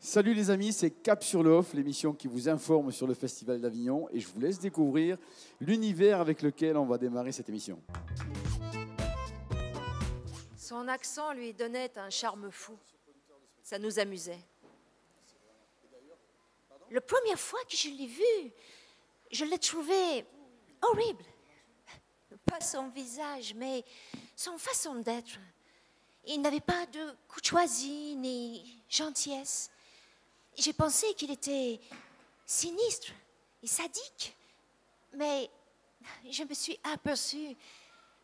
Salut les amis, c'est Cap sur le Off, l'émission qui vous informe sur le Festival d'Avignon et je vous laisse découvrir l'univers avec lequel on va démarrer cette émission. Son accent lui donnait un charme fou. Ça nous amusait. La première fois que je l'ai vu, je l'ai trouvé horrible. Pas son visage, mais son façon d'être. Il n'avait pas de courtoisie ni gentillesse. J'ai pensé qu'il était sinistre et sadique. Mais je me suis aperçue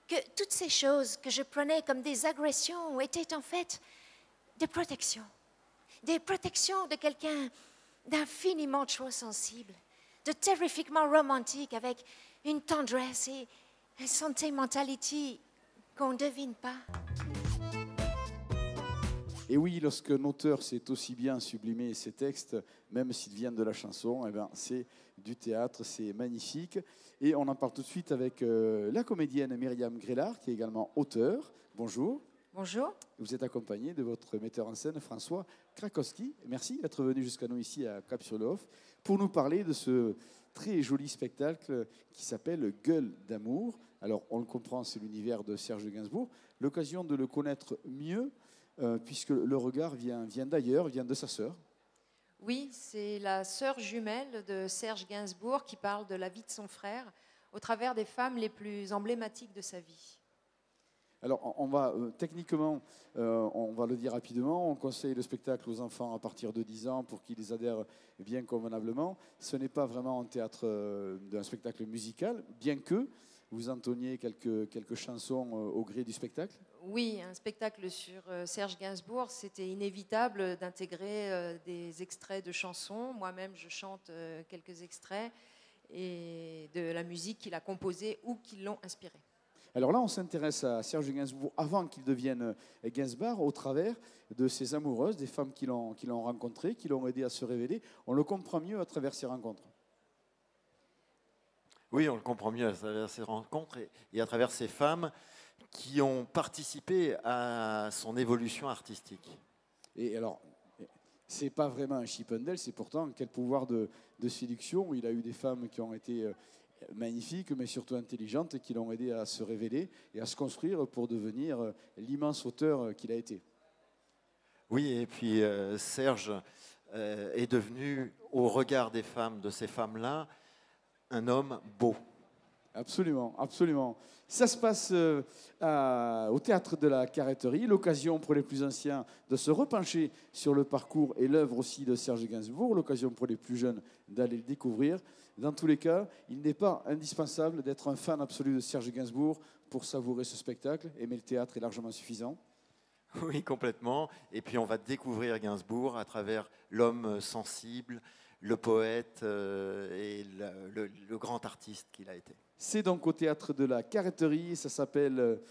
que toutes ces choses que je prenais comme des agressions étaient en fait des protections. Des protections de quelqu'un d'infiniment trop sensible, de terrifiquement romantique avec une tendresse et une sentimentalité qu'on ne devine pas. Et oui, lorsque un auteur sait aussi bien sublimer ses textes, même s'ils viennent de la chanson, eh ben, c'est du théâtre, c'est magnifique. Et on en parle tout de suite avec la comédienne Myriam Grélard, qui est également auteure. Bonjour. Bonjour. Vous êtes accompagnée de votre metteur en scène, François Krakowski. Merci d'être venu jusqu'à nous ici à Cap-sur-le-Off pour nous parler de ce très joli spectacle qui s'appelle Gueule d'amour. Alors, on le comprend, c'est l'univers de Serge Gainsbourg. L'occasion de le connaître mieux, puisque le regard vient d'ailleurs, vient de sa sœur. Oui, c'est la sœur jumelle de Serge Gainsbourg qui parle de la vie de son frère au travers des femmes les plus emblématiques de sa vie. Alors, on va techniquement, on va le dire rapidement, on conseille le spectacle aux enfants à partir de 10 ans pour qu'ils adhèrent bien convenablement. Ce n'est pas vraiment un théâtre d'un spectacle musical, bien que vous entonniez quelques chansons au gré du spectacle. Oui, un spectacle sur Serge Gainsbourg, c'était inévitable d'intégrer des extraits de chansons. Moi-même, je chante quelques extraits et de la musique qu'il a composée ou qui l'ont inspiré. Alors là, on s'intéresse à Serge Gainsbourg avant qu'il devienne Gainsbourg, au travers de ses amoureuses, des femmes qui l'ont rencontré, qui l'ont aidé à se révéler. On le comprend mieux à travers ces rencontres. Oui, on le comprend mieux à travers ces rencontres et à travers ces femmes qui ont participé à son évolution artistique. Et alors, c'est pas vraiment un Chippendale, c'est pourtant quel pouvoir de séduction. Il a eu des femmes qui ont été magnifiques, mais surtout intelligentes, et qui l'ont aidé à se révéler et à se construire pour devenir l'immense auteur qu'il a été. Oui, et puis Serge est devenu, au regard des femmes, de ces femmes-là, un homme beau. Absolument, absolument. Ça se passe au Théâtre de la Carretterie, l'occasion pour les plus anciens de se repencher sur le parcours et l'œuvre aussi de Serge Gainsbourg, l'occasion pour les plus jeunes d'aller le découvrir. Dans tous les cas, il n'est pas indispensable d'être un fan absolu de Serge Gainsbourg pour savourer ce spectacle, aimer le théâtre est largement suffisant. Oui, complètement. Et puis on va découvrir Gainsbourg à travers l'homme sensible, le poète et le grand artiste qu'il a été. C'est donc au Théâtre de la Carretterie, ça s'appelle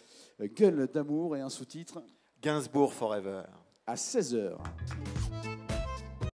Gueule d'amour et un sous-titre Gainsbourg Forever. à 16h.